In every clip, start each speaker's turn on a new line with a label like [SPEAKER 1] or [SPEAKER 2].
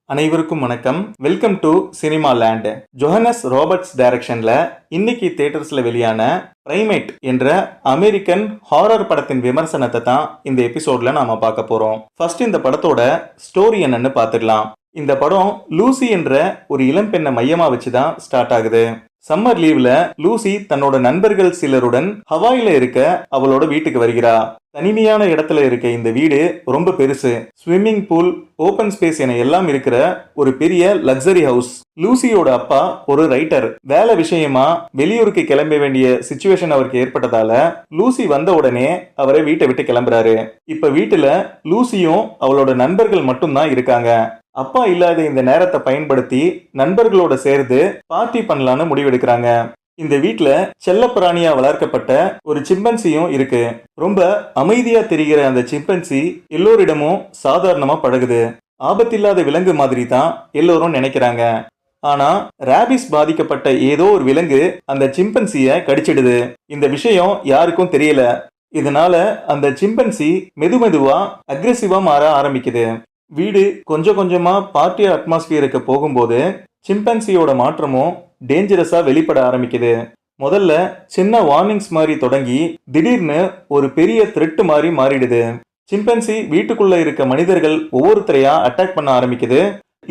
[SPEAKER 1] அனைவருக்கும் வணக்கம். Welcome to cinema land. Johannes Roberts டைரக்ஷன்ல இன்னைக்கு தியேட்டர்ஸ்ல வெளியான பிரைமேட் என்ற அமெரிக்கன் ஹாரர் படத்தின் விமர்சனத்தை தான் இந்த எபிசோட்ல நாம பார்க்க போறோம். ஃபர்ஸ்ட் இந்த படத்தோட ஸ்டோரி என்னன்னு பார்த்துடலாம். இந்த படம் லூசி என்ற ஒரு இளம் பெண்ணை மையமா வச்சுதான் ஸ்டார்ட் ஆகுது. சம்மர் லீவ்ல லூசி தன்னோட நண்பர்கள் சிலருடன் ஹவாயில இருக்க அவளோட வீட்டுக்கு வருகிறா. தனிமையான இடத்துல இருக்க இந்த வீடு ரொம்ப பெருசு. ஸ்விம்மிங் பூல், ஓபன் ஸ்பேஸ் என எல்லாம் இருக்கிற ஒரு பெரிய லக்ஸரி ஹவுஸ். லூசியோட அப்பா ஒரு ரைட்டர். வேலை விஷயமா வெளியூருக்கு கிளம்ப வேண்டிய சிச்சுவேஷன் அவருக்கு ஏற்பட்டதால லூசி வந்த உடனே அவரை வீட்டை விட்டு கிளம்புறாரு. இப்ப வீட்டுல லூசியும் அவளோட நண்பர்கள் மட்டும்தான் இருக்காங்க. அப்பா இல்லாத இந்த நேரத்தை பயன்படுத்தி நண்பர்களோட சேர்ந்து பார்ட்டி பண்ணலான்னு முடிவெடுக்கிறாங்க. இந்த வீட்டுல செல்ல பிராணியா வளர்க்கப்பட்ட ஒரு சிம்பன்சியும் இருக்கு. ரொம்ப அமைதியா தெரிகிற அந்த சிம்பன்சி எல்லோரிடமும் சாதாரணமா பழகுது. ஆபத்தில்லாத விலங்கு மாதிரி தான் எல்லோரும் நினைக்கிறாங்க. ஆனா ராபிஸ் பாதிக்கப்பட்ட ஏதோ ஒரு விலங்கு அந்த சிம்பன்சிய கடிச்சிடுது. இந்த விஷயம் யாருக்கும் தெரியல. இதனால அந்த சிம்பன்சி மெதுவா அக்ரெசிவா மாற ஆரம்பிக்குது. வீடு கொஞ்சம் கொஞ்சமா பார்ட்டி அட்மாஸ்பியருக்கு போகும்போது சிம்பன்சியோட மாற்றமும் டேஞ்சரஸா வெளிப்பட ஆரம்பிக்குது. முதல்ல சின்ன வார்னிங்ஸ் மாதிரி தொடங்கி திடீர்னு ஒரு பெரிய த்ரெட் மாதிரி மாறிடுது. சிம்பன்சி வீட்டுக்குள்ள இருக்க மனிதர்கள் ஒவ்வொருத்தரையா அட்டாக் பண்ண ஆரம்பிக்குது.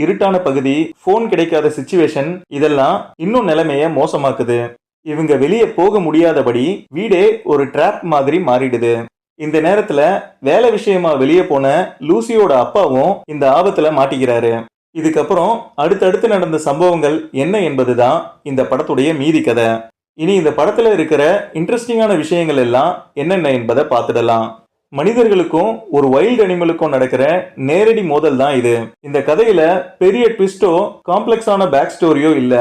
[SPEAKER 1] இருட்டான பகுதி, போன் கிடைக்காத சிச்சுவேஷன் இதெல்லாம் இன்னும் நிலைமைய மோசமாக்குது. இவங்க வெளியே போக முடியாதபடி வீடே ஒரு ட்ராப் மாதிரி மாறிடுது. இந்த நேரத்துல வேலை விஷயமா வெளியே போன லூசியோட அப்பாவும் இந்த ஆபத்துல மாட்டிக்கிறாரு. இதுக்கப்புறம் அடுத்தடுத்து நடந்த சம்பவங்கள் என்ன என்பதுதான் இந்த படத்துடைய மீதி கதை. இனி இந்த படத்துல இருக்கிற இன்ட்ரெஸ்டிங்கான விஷயங்கள் எல்லாம் என்னென்ன என்பதை பார்த்துடலாம். மனிதர்களுக்கும் ஒரு வைல்ட் அனிமலுக்கும் நடக்கிற நேரடி மோதல் தான் இது. இந்த கதையில பெரிய ட்விஸ்டோ காம்ப்ளெக்ஸான பேக் ஸ்டோரியோ இல்ல.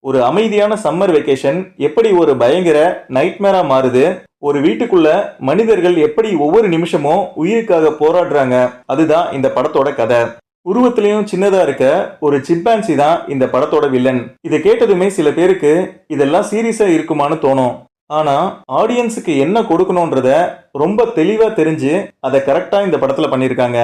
[SPEAKER 1] ஒரு அமைதியான சம்மர் வெக்கேஷன் எப்படி ஒரு பயங்கர நைட்மேரா மாறுது, ஒரு வீட்டுக்குள்ள மனிதர்கள் எப்படி ஒவ்வொரு நிமிஷமும் உயிருக்காக போராடுறாங்க, அதுதான் இந்த படத்தோட கதை. உருவத்திலையும் சின்னதா இருக்க ஒரு சிம்பான்சி தான் இந்த படத்தோட வில்லன். இதை கேட்டதுமே சில பேருக்கு இதெல்லாம் சீரியஸா இருக்குமான்னு தோணும். ஆனா ஆடியன்ஸுக்கு என்ன கொடுக்கணும்ன்றத ரொம்ப தெளிவா தெரிஞ்சு அதை கரெக்டா இந்த படத்துல பண்ணிருக்காங்க.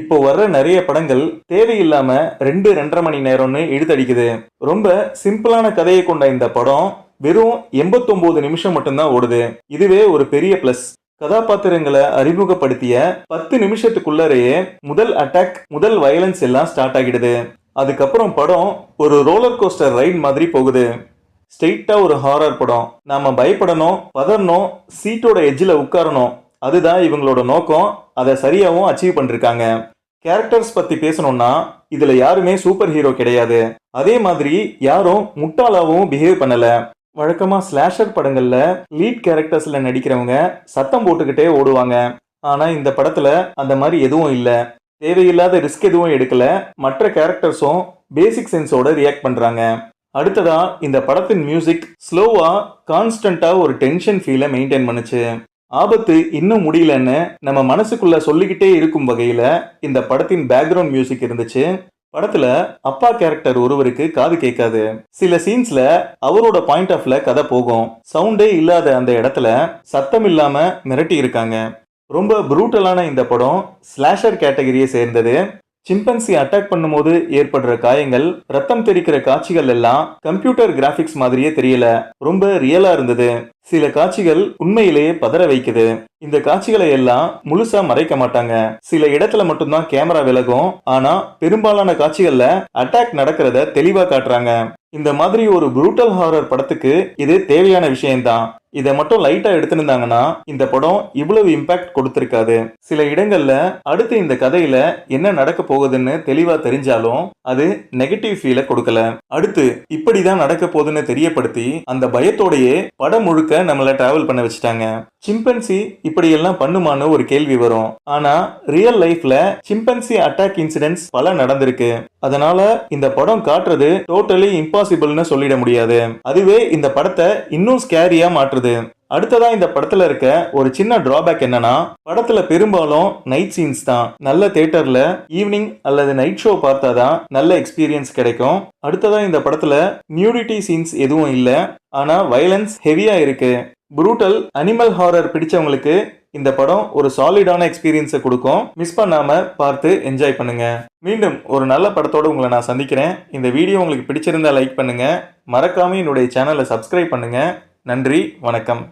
[SPEAKER 1] இப்போ வர்ற நிறைய படங்கள் தேவையில்லாம 2-2.5 மணி நேரம்னு இழுத்தடிக்குது. ரொம்ப சிம்பிளான கதையை கொண்ட இந்த படம் வெறும் 89 நிமிஷம் மட்டும்தான் ஓடுது. இதுவே ஒரு பெரிய பிளஸ். கதாபாத்திரங்களை அறிமுகப்படுத்திய 10 நிமிஷத்துக்குள்ளரையே முதல் அட்டாக், முதல் வயலன்ஸ் எல்லாம் ஸ்டார்ட் ஆகிடுது. அதுக்கப்புறம் படம் ஒரு ரோலர் கோஸ்டர் ரைட் மாதிரி போகுது. ஸ்ட்ரெயிட்டா ஒரு ஹாரர் படம். நாம பயப்படணும், பதறணும், சீட்டோட எட்ஜில் உட்காரணும். அதுதான் இவங்களோட நோக்கம். அதை சரியாகவும் அச்சீவ் பண்ணிருக்காங்க. கேரக்டர்ஸ் பத்தி பேசணும்னா இதுல யாருமே சூப்பர் ஹீரோ கிடையாது. அதே மாதிரி யாரும் முட்டாளாவும் பிஹேவ் பண்ணல. வழக்கமா ஸ்லாஷர் படங்கள்ல லீட் கேரக்டர்ஸ்ல நடிக்கிறவங்க சத்தம் போட்டுக்கிட்டே ஓடுவாங்க. ஆனா இந்த படத்துல அந்த மாதிரி எதுவும் இல்ல. தேவையில்லாத ரிஸ்க் எதுவும் எடுக்கல. மற்ற கேரக்டர்ஸும் பேசிக் சென்ஸோட ரியாக்ட் பண்றாங்க. அடுத்ததா இந்த படத்தின் மியூசிக் ஸ்லோவா கான்ஸ்டன்டா ஒரு டென்ஷன் ஃபீலை மெயின்டைன் பண்ணுச்சு. ஆபத்து இன்னும் முடியலன்னு நம்ம மனசுக்குள்ள சொல்லிக்கிட்டே இருக்கும் வகையில இந்த படத்தின் பேக்ரவுண்ட் மியூசிக் இருந்துச்சு. படத்துல அப்பா கேரக்டர் ஒருவருக்கு காது கேட்காது. சில சீன்ஸ்ல அவரோட பாயிண்ட் ஆஃப்ல கதை போகும். சவுண்டே இல்லாத அந்த இடத்துல சத்தம் இல்லாம மிரட்டி இருக்காங்க. ரொம்ப ப்ரூட்டலான இந்த படம் ஸ்லாஷர் கேட்டகரியை சேர்ந்தது. சிம்பன்சி அட்டாக் பண்ணும்போது ஏற்படுற காயங்கள், ரத்தம் தெரிக்கிற காட்சிகள் எல்லாம் கம்ப்யூட்டர் கிராபிக்ஸ் மாதிரியே தெரியல. ரொம்ப ரியலா இருந்தது. சில காட்சிகள் உண்மையிலேயே பதற வைக்குது. இந்த காட்சிகளை எல்லாம் முழுசா மறைக்க மாட்டாங்க. சில இடத்துல மட்டும்தான் கேமரா விலகும். ஆனா பெரும்பாலான காட்சிகள்ல அட்டாக் நடக்கிறத தெளிவா காட்டுறாங்க. இந்த மாதிரி ஒரு ப்ரூட்டல் ஹாரர் படத்துக்கு இது தேவையான விஷயம்தான். இதை மட்டும் லைட்டா எடுத்திருந்தாங்கன்னா இந்த படம் இவ்வளவு இம்பாக்ட் கொடுத்திருக்காது. சில இடங்கள்ல அடுத்து இந்த கதையில என்ன நடக்க போகுதுன்னு தெளிவா தெரிஞ்சாலும் அது நெகட்டிவ் ஃபீலை கொடுக்கல. அடுத்து இப்படிதான் நடக்க போகுதுன்னு தெரியப்படுத்தி அந்த பயத்தோடையே படம் முழுக்க நம்மள டிராவல் பண்ண வச்சுட்டாங்க. சிம்பன்சி இப்படி எல்லாம் பண்ணுமான்னு ஒரு கேள்வி வரும். ஆனா ரியல் லைஃப்ல சிம்பன்சி அட்டாக் இன்சிடென்ட்ஸ் பல நடந்திருக்கு. அதனால இந்த படம் காட்டுறது டோட்டலி இம்பாசிபிள்னு சொல்லிட முடியாது. அதுவே இந்த படத்தை இன்னும் ஸ்கேரியா மாற்றுது. அடுத்ததா இந்த படத்துல இருக்க ஒரு சின்ன டிராபேக் என்னன்னா படத்துல பெரும்பாலும் நைட் சீன்ஸ் தான். நல்ல தியேட்டர்ல ஈவினிங் அல்லது நைட் ஷோ பார்த்தாதான் நல்ல எக்ஸ்பீரியன்ஸ் கிடைக்கும். அடுத்ததா இந்த படத்துல நியூடிட்டி சீன்ஸ் எதுவும் இல்ல. ஆனா வயலன்ஸ் ஹெவியா இருக்கு. ப்ரூட்டல் அனிமல் ஹாரர் பிடிச்சவங்களுக்கு இந்த படம் ஒரு சாலிடான எக்ஸ்பீரியன்ஸை கொடுக்கும். மிஸ் பண்ணாம பார்த்து என்ஜாய் பண்ணுங்க. மீண்டும் ஒரு நல்ல படத்தோட உங்களை நான் சந்திக்கிறேன். இந்த வீடியோ உங்களுக்கு பிடிச்சிருந்தா லைக் பண்ணுங்க. மறக்காம என்னுடைய சேனலை சப்ஸ்கிரைப் பண்ணுங்க. நன்றி, வணக்கம்.